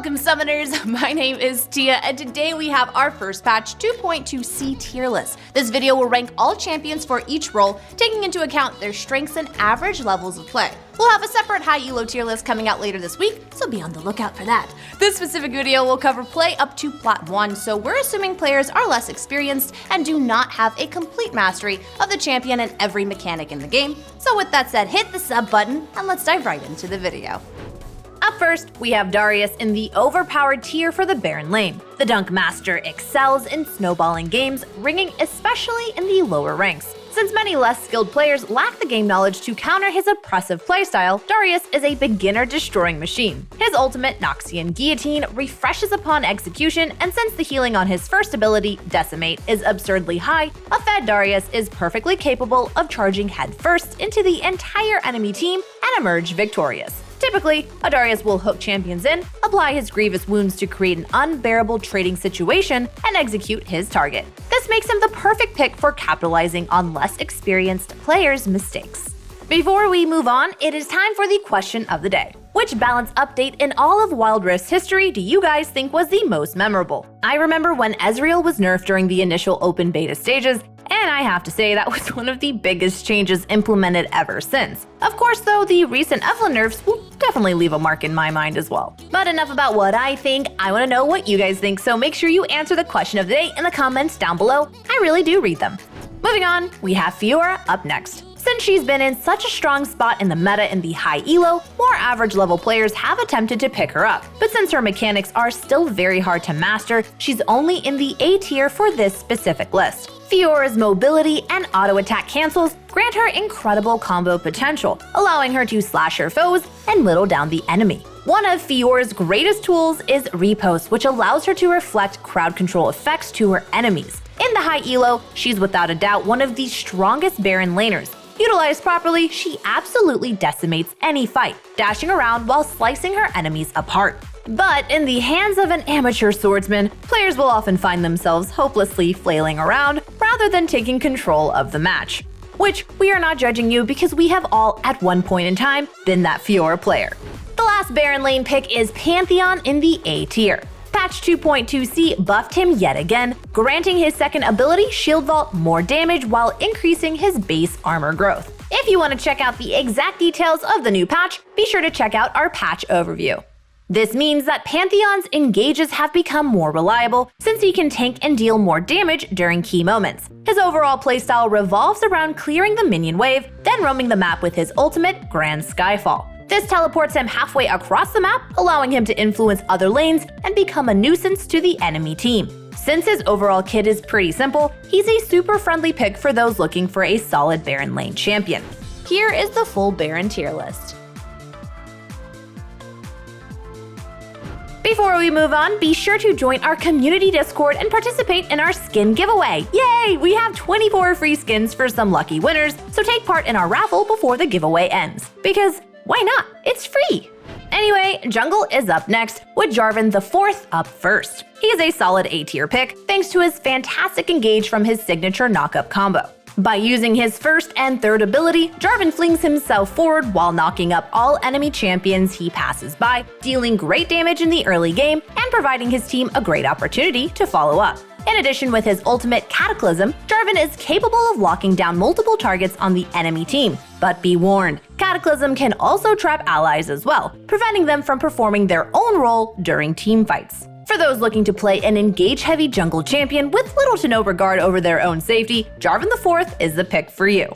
Welcome Summoners, my name is Tia, and today we have our first patch 2.2c tier list. This video will rank all champions for each role, taking into account their strengths and average levels of play. We'll have a separate high elo tier list coming out later this week, so be on the lookout for that. This specific video will cover play up to Plat 1, so we're assuming players are less experienced and do not have a complete mastery of the champion and every mechanic in the game. So with that said, hit the sub button and let's dive right into the video. Up first, we have Darius in the overpowered tier for the Baron lane. The Dunk Master excels in snowballing games, ringing especially in the lower ranks. Since many less skilled players lack the game knowledge to counter his oppressive playstyle, Darius is a beginner-destroying machine. His ultimate, Noxian Guillotine, refreshes upon execution, and since the healing on his first ability, Decimate, is absurdly high, a fed Darius is perfectly capable of charging headfirst into the entire enemy team and emerge victorious. Typically, a Darius will hook champions in, apply his grievous wounds to create an unbearable trading situation, and execute his target. This makes him the perfect pick for capitalizing on less experienced players' mistakes. Before we move on, it is time for the question of the day. Which balance update in all of Wild Rift's history do you guys think was the most memorable? I remember when Ezreal was nerfed during the initial open beta stages, and I have to say that was one of the biggest changes implemented ever since. Of course though, the recent Evelynn nerfs will definitely leave a mark in my mind as well. But enough about what I think, I want to know what you guys think, so make sure you answer the question of the day in the comments down below. I really do read them. Moving on, we have FIORA up next. Since she's been in such a strong spot in the meta in the high elo, more average level players have attempted to pick her up. But since her mechanics are still very hard to master, she's only in the A tier for this specific list. FIORA's mobility and auto attack cancels grant her incredible combo potential, allowing her to slash her foes and whittle down the enemy. One of FIORA's greatest tools is Repost, which allows her to reflect crowd control effects to her enemies. In the high elo, she's without a doubt one of the strongest Baron laners. Utilized properly, she absolutely decimates any fight, dashing around while slicing her enemies apart. But in the hands of an amateur swordsman, players will often find themselves hopelessly flailing around rather than taking control of the match. Which, we are not judging you because we have all, at one point in time, been that FIORA player. The last Baron lane pick is Pantheon in the A tier. Patch 2.2c buffed him yet again, granting his second ability, Shield Vault, more damage while increasing his base armor growth. If you want to check out the exact details of the new patch, be sure to check out our patch overview. This means that Pantheon's engages have become more reliable since he can tank and deal more damage during key moments. His overall playstyle revolves around clearing the minion wave, then roaming the map with his ultimate, Grand Skyfall. This teleports him halfway across the map, allowing him to influence other lanes and become a nuisance to the enemy team. Since his overall kit is pretty simple, he's a super friendly pick for those looking for a solid Baron lane champion. Here is the full Baron tier list. Before we move on, be sure to join our community Discord and participate in our skin giveaway. Yay! We have 24 free skins for some lucky winners, so take part in our raffle before the giveaway ends. Because why not? It's free! Anyway, Jungle is up next, with Jarvan the 4th up first. He is a solid A tier pick, thanks to his fantastic engage from his signature knockup combo. By using his first and third ability, Jarvan flings himself forward while knocking up all enemy champions he passes by, dealing great damage in the early game and providing his team a great opportunity to follow up. In addition, with his ultimate Cataclysm, Jarvan is capable of locking down multiple targets on the enemy team. But be warned, Cataclysm can also trap allies as well, preventing them from performing their own role during teamfights. For those looking to play an engage-heavy jungle champion with little to no regard over their own safety, Jarvan the 4th is the pick for you.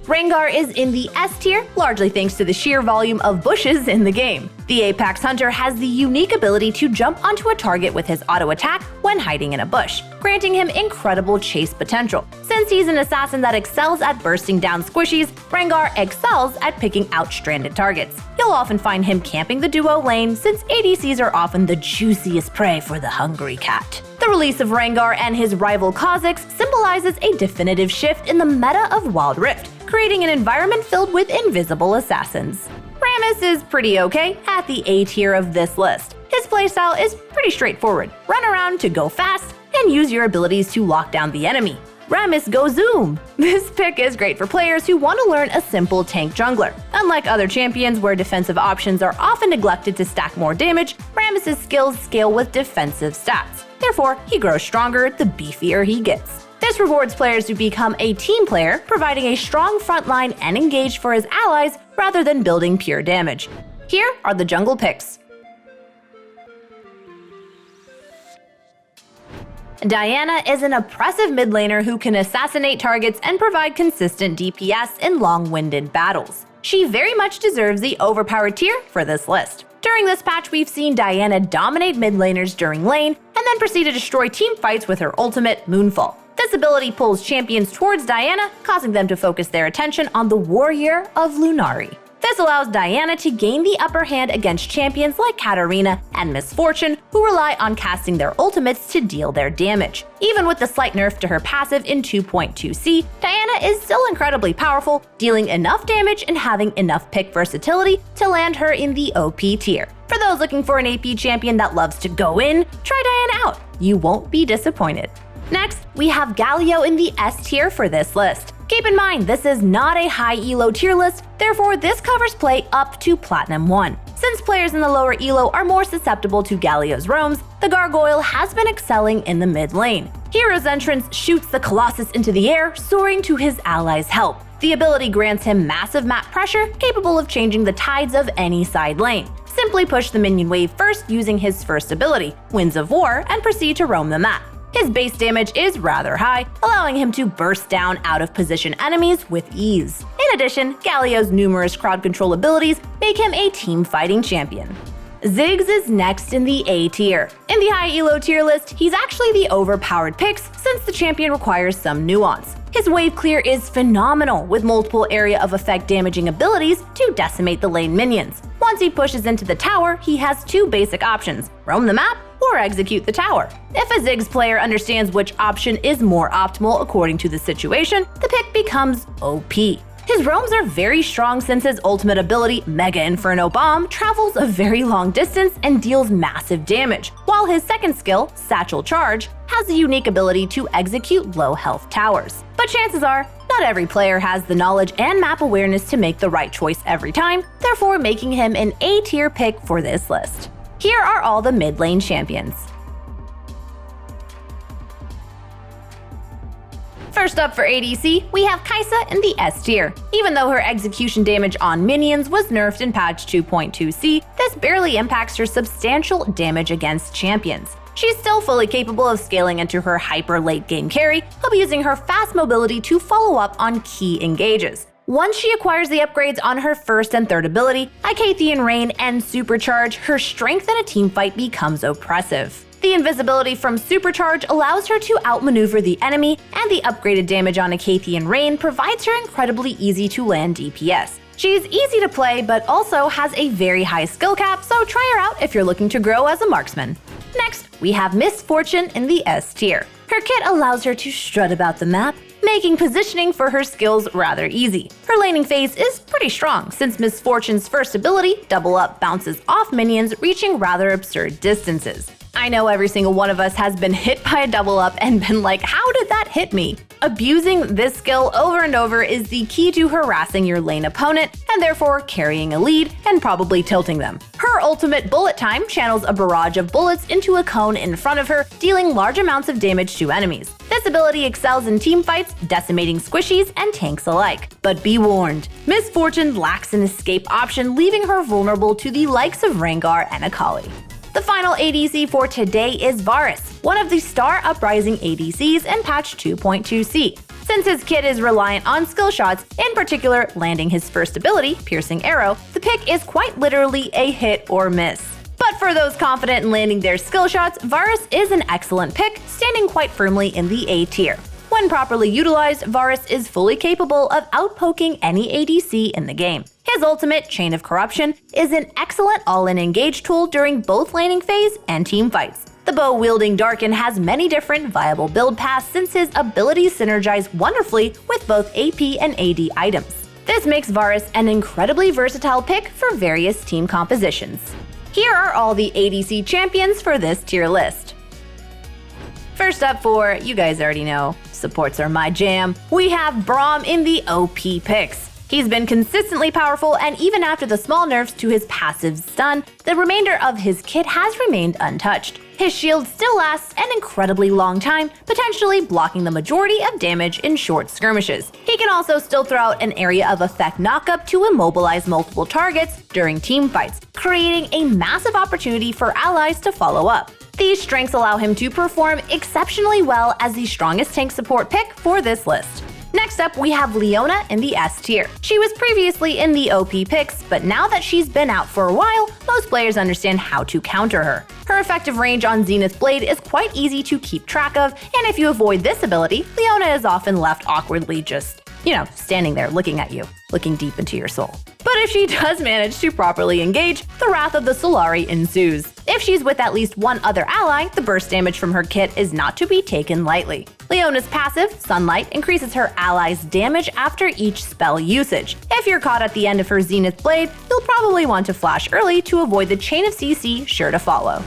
Rengar is in the S tier, largely thanks to the sheer volume of bushes in the game. The Apex Hunter has the unique ability to jump onto a target with his auto attack when hiding in a bush, granting him incredible chase potential. Since he's an assassin that excels at bursting down squishies, Rengar excels at picking out stranded targets. You'll often find him camping the duo lane since ADCs are often the juiciest prey for the hungry cat. The release of Rengar and his rival Kha'Zix symbolizes a definitive shift in the meta of Wild Rift, creating an environment filled with invisible assassins. Rammus is pretty okay at the A tier of this list. His playstyle is pretty straightforward. Run around to go fast and use your abilities to lock down the enemy. Rammus Go Zoom! This pick is great for players who want to learn a simple tank jungler. Unlike other champions where defensive options are often neglected to stack more damage, Rammus' skills scale with defensive stats. Therefore, he grows stronger the beefier he gets. This rewards players who become a team player, providing a strong front line and engaged for his allies rather than building pure damage. Here are the jungle picks. Diana is an oppressive mid laner who can assassinate targets and provide consistent DPS in long-winded battles. She very much deserves the overpowered tier for this list. During this patch, we've seen Diana dominate mid laners during lane and then proceed to destroy team fights with her ultimate, Moonfall. This ability pulls champions towards Diana, causing them to focus their attention on the warrior of Lunari. This allows Diana to gain the upper hand against champions like Katarina and Miss Fortune, who rely on casting their ultimates to deal their damage. Even with the slight nerf to her passive in 2.2c, Diana is still incredibly powerful, dealing enough damage and having enough pick versatility to land her in the OP tier. For those looking for an AP champion that loves to go in, try Diana out. You won't be disappointed. Next, we have Galio in the S tier for this list. Keep in mind, this is not a high elo tier list, therefore this covers play up to Platinum 1. Since players in the lower elo are more susceptible to Galio's roams, the Gargoyle has been excelling in the mid lane. Hero's entrance shoots the Colossus into the air, soaring to his allies' help. The ability grants him massive map pressure, capable of changing the tides of any side lane. Simply push the minion wave first using his first ability, Winds of War, and proceed to roam the map. His base damage is rather high, allowing him to burst down out-of-position enemies with ease. In addition, Galio's numerous crowd control abilities make him a team-fighting champion. Ziggs is next in the A tier. In the high elo tier list, he's actually the overpowered picks since the champion requires some nuance. His wave clear is phenomenal, with multiple area of effect damaging abilities to decimate the lane minions. Once he pushes into the tower, he has two basic options: roam the map or execute the tower. If a Ziggs player understands which option is more optimal according to the situation, the pick becomes OP. His roams are very strong since his ultimate ability, Mega Inferno Bomb, travels a very long distance and deals massive damage, while his second skill, Satchel Charge, has the unique ability to execute low health towers. But chances are, not every player has the knowledge and map awareness to make the right choice every time, therefore making him an A tier pick for this list. Here are all the mid lane champions. First up for ADC, we have Kai'Sa in the S tier. Even though her execution damage on minions was nerfed in patch 2.2c, this barely impacts her substantial damage against champions. She's still fully capable of scaling into her hyper late game carry, abusing her fast mobility to follow up on key engages. Once she acquires the upgrades on her first and third ability, Icathian Rain and Supercharge, her strength in a teamfight becomes oppressive. The invisibility from Supercharge allows her to outmaneuver the enemy, and the upgraded damage on Icathian Rain provides her incredibly easy to land DPS. She's easy to play, but also has a very high skill cap, so try her out if you're looking to grow as a marksman. Next, we have Miss Fortune in the S tier. Her kit allows her to strut about the map, making positioning for her skills rather easy. Her laning phase is pretty strong, since Miss Fortune's first ability, Double Up, bounces off minions, reaching rather absurd distances. I know every single one of us has been hit by a double up and been like, how did that hit me? Abusing this skill over and over is the key to harassing your lane opponent and therefore carrying a lead and probably tilting them. Her ultimate bullet time channels a barrage of bullets into a cone in front of her, dealing large amounts of damage to enemies. This ability excels in teamfights, decimating squishies and tanks alike. But be warned, Miss Fortune lacks an escape option, leaving her vulnerable to the likes of Rengar and Akali. The final ADC for today is Varus, one of the Star Uprising ADCs in patch 2.2c. Since his kit is reliant on skill shots, in particular landing his first ability, Piercing Arrow, the pick is quite literally a hit or miss. But for those confident in landing their skill shots, Varus is an excellent pick, standing quite firmly in the A tier. When properly utilized, Varus is fully capable of outpoking any ADC in the game. His ultimate, Chain of Corruption, is an excellent all-in engage tool during both laning phase and team fights. The bow-wielding Darkin has many different viable build paths since his abilities synergize wonderfully with both AP and AD items. This makes Varus an incredibly versatile pick for various team compositions. Here are all the ADC champions for this tier list. First up for, you guys already know, supports are my jam, we have Braum in the OP picks. He's been consistently powerful, and even after the small nerfs to his passive stun, the remainder of his kit has remained untouched. His shield still lasts an incredibly long time, potentially blocking the majority of damage in short skirmishes. He can also still throw out an area of effect knockup to immobilize multiple targets during team fights, creating a massive opportunity for allies to follow up. These strengths allow him to perform exceptionally well as the strongest tank support pick for this list. Next up, we have Leona in the S tier. She was previously in the OP picks, but now that she's been out for a while, most players understand how to counter her. Her effective range on Zenith Blade is quite easy to keep track of, and if you avoid this ability, Leona is often left awkwardly just, standing there looking at you, looking deep into your soul. But if she does manage to properly engage, the wrath of the Solari ensues. If she's with at least one other ally, the burst damage from her kit is not to be taken lightly. Leona's passive, Sunlight, increases her allies' damage after each spell usage. If you're caught at the end of her Zenith Blade, you'll probably want to flash early to avoid the chain of CC sure to follow.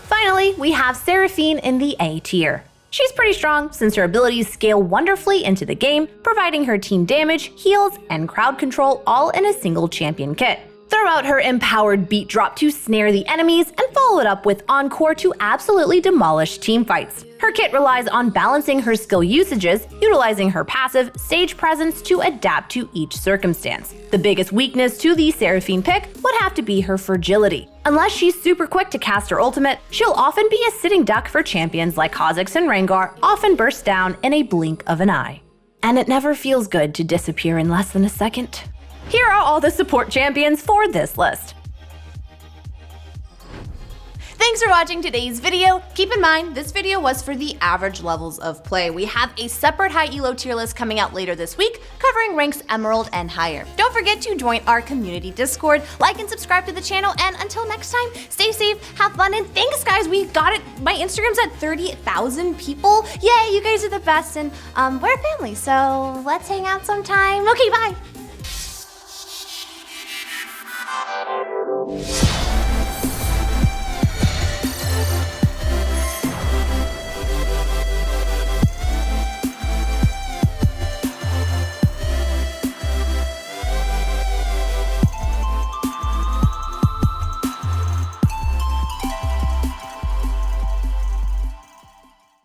Finally, we have SERAPHINE in the A tier. She's pretty strong since her abilities scale wonderfully into the game, providing her team damage, heals, and crowd control all in a single champion kit. Throw out her empowered beat drop to snare the enemies, and follow it up with Encore to absolutely demolish teamfights. Her kit relies on balancing her skill usages, utilizing her passive, stage presence to adapt to each circumstance. The biggest weakness to the SERAPHINE pick would have to be her fragility. Unless she's super quick to cast her ultimate, she'll often be a sitting duck for champions like Kha'Zix and Rengar, often burst down in a blink of an eye. And it never feels good to disappear in less than a second. Here are all the support champions for this list. Thanks for watching today's video. Keep in mind, this video was for the average levels of play. We have a separate high elo tier list coming out later this week, covering ranks Emerald and higher. Don't forget to join our community Discord, like and subscribe to the channel, and until next time, stay safe, have fun, and thanks guys, we got it. My Instagram's at 30,000 people. Yay, you guys are the best, and we're a family, so let's hang out sometime. Okay, bye.